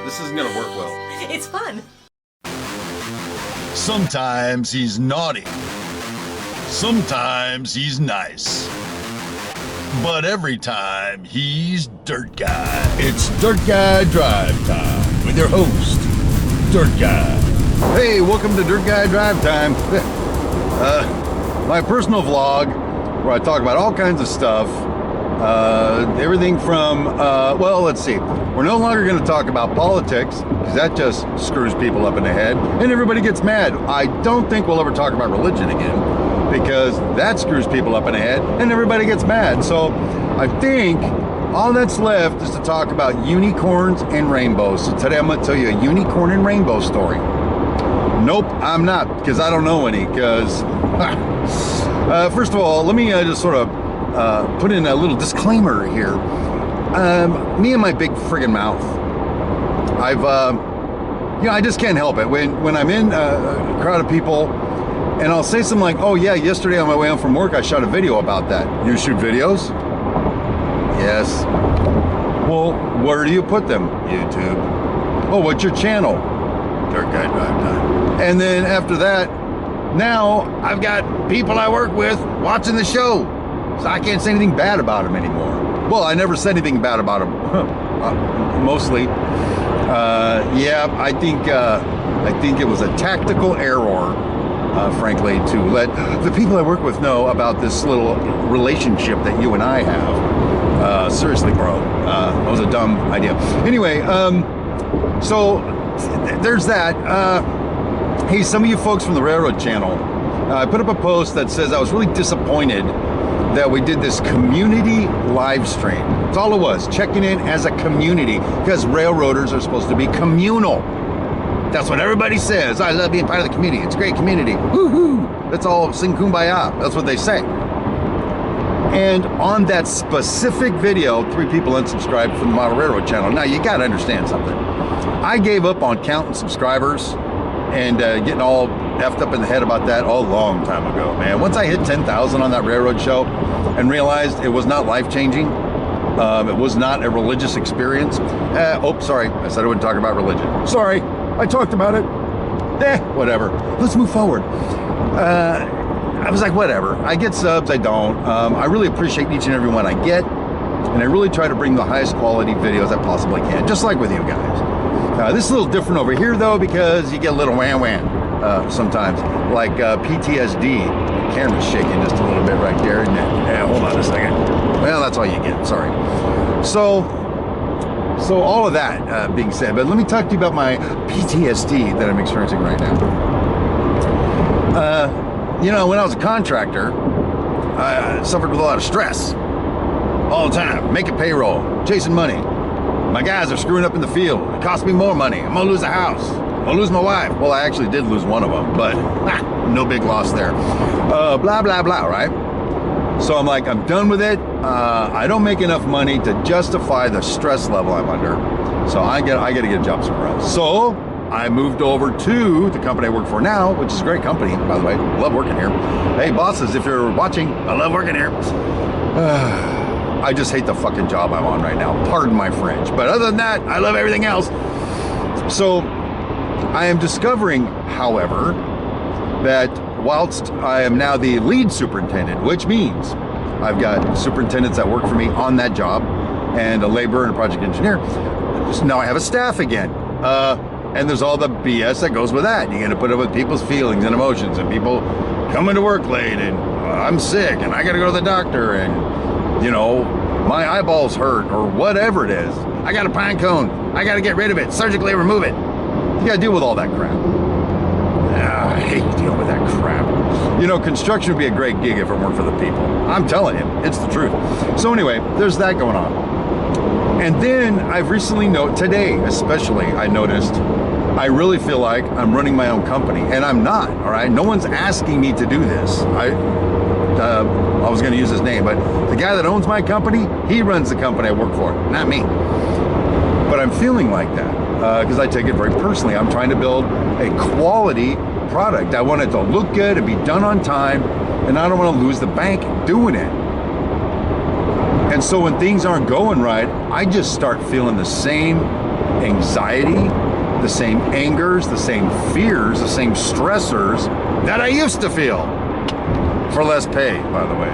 This isn't gonna work well. It's fun. Sometimes he's naughty. Sometimes he's nice. But every time he's Dirt Guy. It's Dirt Guy Drive Time with your host, Dirt Guy. Hey, welcome to Dirt Guy Drive Time. My personal vlog where I talk about all kinds of stuff. Everything from, well, let's see. We're no longer going to talk about politics because that just screws people up in the head and everybody gets mad. I don't think we'll ever talk about religion again because that screws people up in the head and everybody gets mad. So I think all that's left is to talk about unicorns and rainbows. So today I'm going to tell you a unicorn and rainbow story. Nope, I'm not, because I don't know any. Because first of all, let me just sort of put in a little disclaimer here. Me and my big friggin' mouth. I just can't help it. When I'm in a crowd of people, and I'll say something like, "Oh yeah, yesterday on my way home from work, I shot a video about that." You shoot videos? Yes. Well, where do you put them? YouTube. Oh, what's your channel? Dirt Guy Drive Time. And then after that, now I've got people I work with watching the show. So I can't say anything bad about them anymore. Well, I never said anything bad about them. Mostly. Yeah, I think it was a tactical error, frankly, to let the people I work with know about this little relationship that you and I have. Seriously, bro. That was a dumb idea. Anyway, so there's that. Hey, some of you folks from the Railroad Channel, I put up a post that says I was really disappointed that we did this community live stream. That's all it was, checking in as a community, because railroaders are supposed to be communal. That's what everybody says. I love being part of the community. It's a great community. Woohoo! Let's all sing kumbaya. That's what they say. And on that specific video, 3 people unsubscribed from the Model Railroad Channel. Now, you got to understand something. I gave up on counting subscribers and getting all effed up in the head about that a long time ago, man. Once I hit 10,000 on that railroad show and realized it was not life-changing, it was not a religious experience. Oh, sorry, I said I wouldn't talk about religion. Sorry, I talked about it. Whatever. Let's move forward. I was like, whatever. I get subs, I don't. I really appreciate each and every one I get, and I really try to bring the highest quality videos I possibly can, just like with you guys. This is a little different over here, though, because you get a little wham-wham sometimes, like PTSD. The camera's shaking just a little bit right there, isn't it? Yeah, hold on a second. Well, that's all you get, sorry. So all of that being said, but let me talk to you about my PTSD that I'm experiencing right now. You know, when I was a contractor, I suffered with a lot of stress all the time, making payroll, chasing money. My guys are screwing up in the field. It costs me more money. I'm gonna lose a house. I'm gonna lose my wife. Well, I actually did lose one of them, but no big loss there. Blah, blah, blah, right? So I'm like, I'm done with it. I don't make enough money to justify the stress level I'm under. So I gotta get a job somewhere else. So I moved over to the company I work for now, which is a great company, by the way. Love working here. Hey, bosses, if you're watching, I love working here. I just hate the fucking job I'm on right now. Pardon my French. But other than that, I love everything else. So I am discovering, however, that whilst I am now the lead superintendent, which means I've got superintendents that work for me on that job and a laborer and a project engineer. So now I have a staff again. And there's all the BS that goes with that. You got to put up with people's feelings and emotions and people coming to work late and I'm sick and I got to go to the doctor and, you know, my eyeballs hurt or whatever it is. I got a pine cone. I got to get rid of it, surgically remove it. You got to deal with all that crap. I hate dealing with that crap. You know, construction would be a great gig if it weren't for the people. I'm telling you, it's the truth. So anyway, there's that going on. And then I've recently today especially, I noticed I really feel like I'm running my own company, and I'm not, all right? No one's asking me to do this. I was going to use his name, but the guy that owns my company, he runs the company I work for, not me. But I'm feeling like that because I take it very personally. I'm trying to build a quality product. I want it to look good and be done on time, and I don't want to lose the bank doing it. And And so when things aren't going right, I just start feeling the same anxiety, the same angers, the same fears, the same stressors that I used to feel. For less pay, by the way.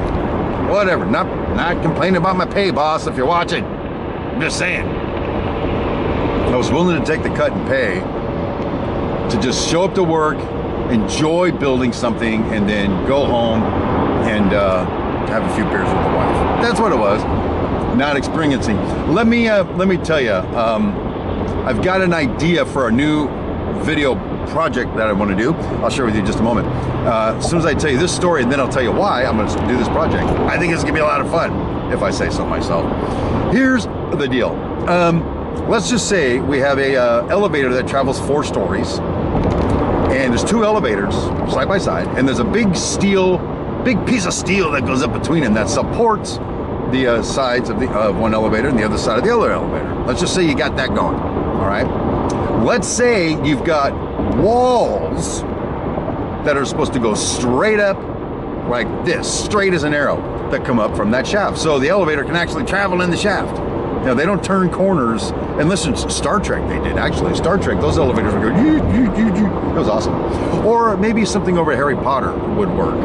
Whatever, not complaining about my pay, boss, if you're watching. I'm just saying. I was willing to take the cut in pay to just show up to work, enjoy building something, and then go home and have a few beers with the wife. That's what it was. Not experiencing. Let me tell you, I've got an idea for a new video project that I want to do. I'll share with you in just a moment. As soon as I tell you this story, and then I'll tell you why I'm going to do this project. I think it's going to be a lot of fun, if I say so myself. Here's the deal. Let's just say we have a elevator that travels 4 stories, and there's 2 elevators side by side, and there's a big piece of steel that goes up between them that supports the sides of one elevator and the other side of the other elevator. Let's just say you got that going. All right. Let's say you've got walls that are supposed to go straight up like this, straight as an arrow, that come up from that shaft. So the elevator can actually travel in the shaft. Now, they don't turn corners, unless it's Star Trek they did, actually. Star Trek, those elevators would go, it was awesome. Or maybe something over Harry Potter would work.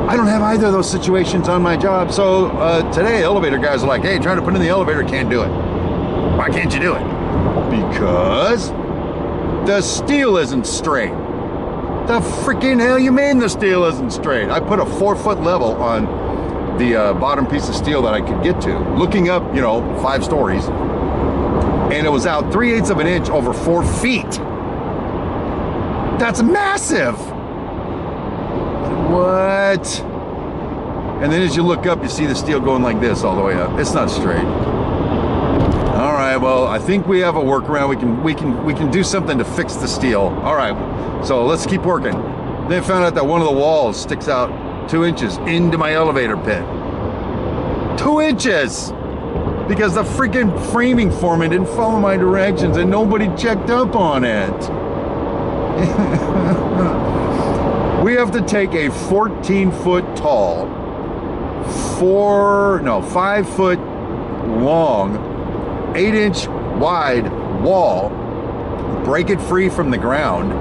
I don't have either of those situations on my job, so today elevator guys are like, hey, trying to put in the elevator, can't do it. Why can't you do it? Because the steel isn't straight. The freaking hell you mean the steel isn't straight? I put a 4-foot level on the bottom piece of steel that I could get to, looking up, 5 stories, and it was out 3/8 of an inch over 4 feet. That's massive. What? And then as you look up, you see the steel going like this all the way up. It's not straight. All right, well, I think we have a workaround. We can do something to fix the steel. All right, so let's keep working. Then I found out that one of the walls sticks out 2 inches into my elevator pit. 2 inches! Because the freaking framing foreman didn't follow my directions and nobody checked up on it. We have to take a 14-foot tall, 5-foot long, 8-inch wide wall, break it free from the ground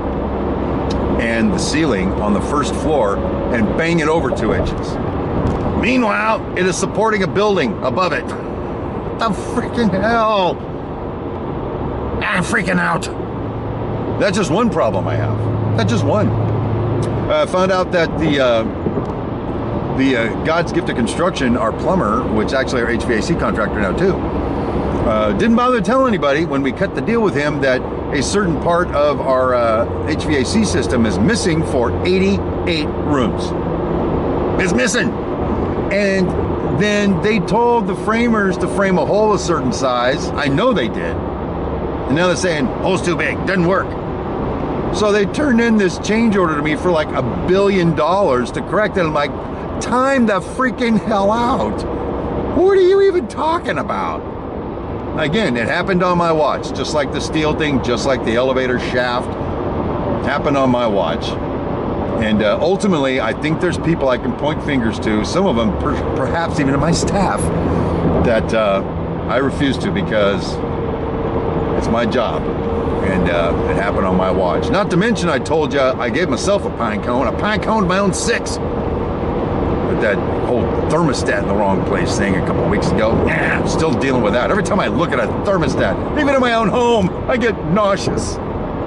and the ceiling on the first floor, and bang it over 2 inches. Meanwhile, it is supporting a building above it. What the freaking hell? I'm freaking out. That's just one problem I have. That's just one. I found out that the God's gift of construction, our plumber, which actually our HVAC contractor now too, didn't bother to tell anybody when we cut the deal with him that a certain part of our HVAC system is missing for 88 rooms. It's missing. And then they told the framers to frame a hole a certain size. I know they did. And now they're saying, hole's too big, doesn't work. So they turned in this change order to me for like $1 billion to correct it. I'm like, time the freaking hell out. What are you even talking about? Again, it happened on my watch, just like the steel thing, just like the elevator shaft, happened on my watch. And ultimately, I think there's people I can point fingers to, some of them perhaps even in my staff, that I refuse to because it's my job. And it happened on my watch. Not to mention, I told you, I gave myself a pine cone of my own 6. With that whole thermostat in the wrong place thing a couple of weeks ago. I'm still dealing with that. Every time I look at a thermostat, even in my own home, I get nauseous.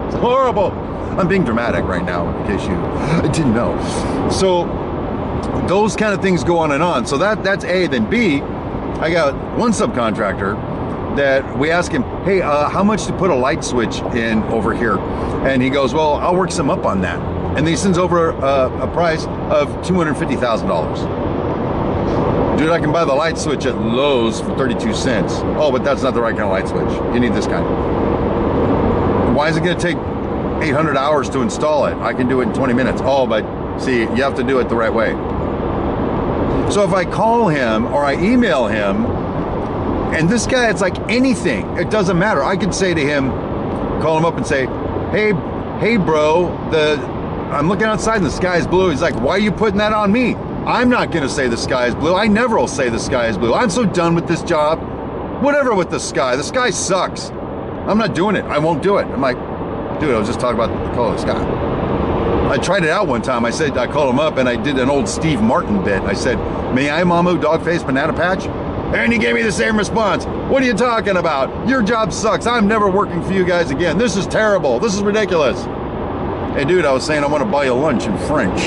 It's horrible. I'm being dramatic right now, in case you didn't know. So those kind of things go on and on. So that's A. Then B, I got one subcontractor that we ask him, hey, how much to put a light switch in over here? And he goes, well, I'll work some up on that. And he sends over a price of $250,000. Dude, I can buy the light switch at Lowe's for 32 cents. Oh, but that's not the right kind of light switch. You need this kind. Why is it gonna take 800 hours to install it? I can do it in 20 minutes. Oh, but see, you have to do it the right way. So if I call him or I email him, and this guy, it's like anything, it doesn't matter. I could say to him, call him up and say, hey bro, I'm looking outside and the sky is blue. He's like, why are you putting that on me? I'm not gonna say the sky is blue. I never will say the sky is blue. I'm so done with this job. Whatever with the sky. The sky sucks. I'm not doing it. I won't do it. I'm like, dude, I was just talking about the color of the sky. I tried it out one time. I called him up and I did an old Steve Martin bit. I said, may I, Mamu, Dogface, Banana Patch? And he gave me the same response. What are you talking about? Your job sucks. I'm never working for you guys again. This is terrible. This is ridiculous. Hey, dude, I was saying I want to buy you lunch in French.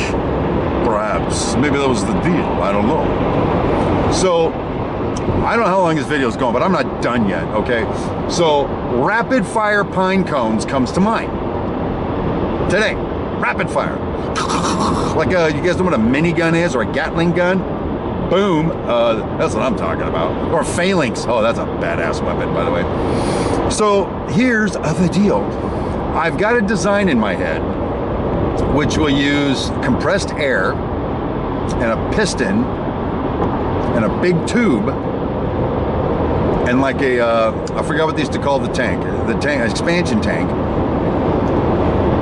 Perhaps. Maybe that was the deal. I don't know. So, I don't know how long this video is going, but I'm not done yet, okay? So, rapid fire pine cones comes to mind. Today, rapid fire. Like, you guys know what a minigun is, or a Gatling gun? Boom, that's what I'm talking about. Or phalanx, oh, that's a badass weapon, by the way. So, here's the deal. I've got a design in my head, which will use compressed air, and a piston, and a big tube, and like a, I forgot what they used to call the tank, expansion tank.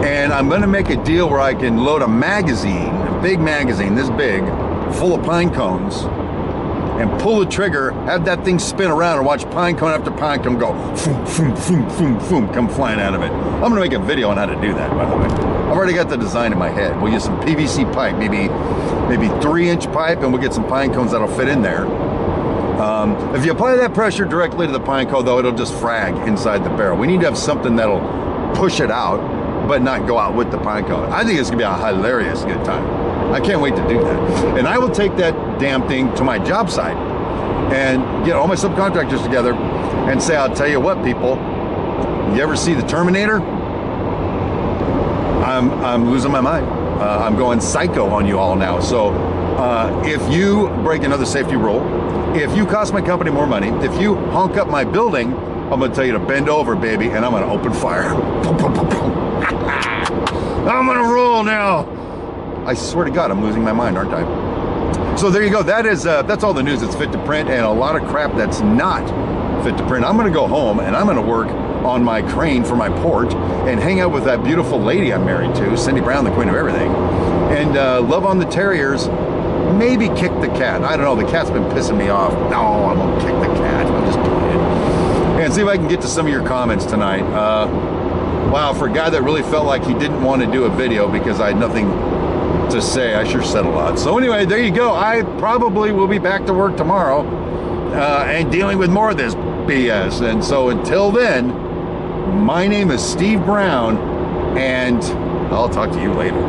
And I'm gonna make a deal where I can load a magazine, a big magazine, this big, full of pine cones, and pull the trigger, have that thing spin around and watch pine cone after pine cone go, foom, foom, foom, foom, foom, come flying out of it. I'm gonna make a video on how to do that, by the way. I've already got the design in my head. We'll use some PVC pipe, maybe 3-inch pipe, and we'll get some pine cones that'll fit in there. If you apply that pressure directly to the pine cone, though, it'll just frag inside the barrel. We need to have something that'll push it out, but not go out with the pine cone. I think it's gonna be a hilarious good time. I can't wait to do that. And I will take that damn thing to my job site and get all my subcontractors together and say, I'll tell you what, people, you ever see the Terminator? I'm losing my mind. I'm going psycho on you all now. So if you break another safety rule, if you cost my company more money, if you honk up my building, I'm gonna tell you to bend over, baby, and I'm gonna open fire. I'm gonna roll now. I swear to God, I'm losing my mind, aren't I? So there you go. That's all the news that's fit to print, and a lot of crap that's not fit to print. I'm gonna go home and I'm gonna work on my crane for my port and hang out with that beautiful lady I'm married to, Cindy Brown, the queen of everything, and love on the terriers. Maybe kick the cat. I don't know. The cat's been pissing me off. No, I won't kick the cat. I'm just kidding. And see if I can get to some of your comments tonight. Wow, for a guy that really felt like he didn't want to do a video because I had nothing to say, I sure said a lot. So anyway, there you go. I probably will be back to work tomorrow and dealing with more of this BS. And so until then, my name is Steve Brown, and I'll talk to you later.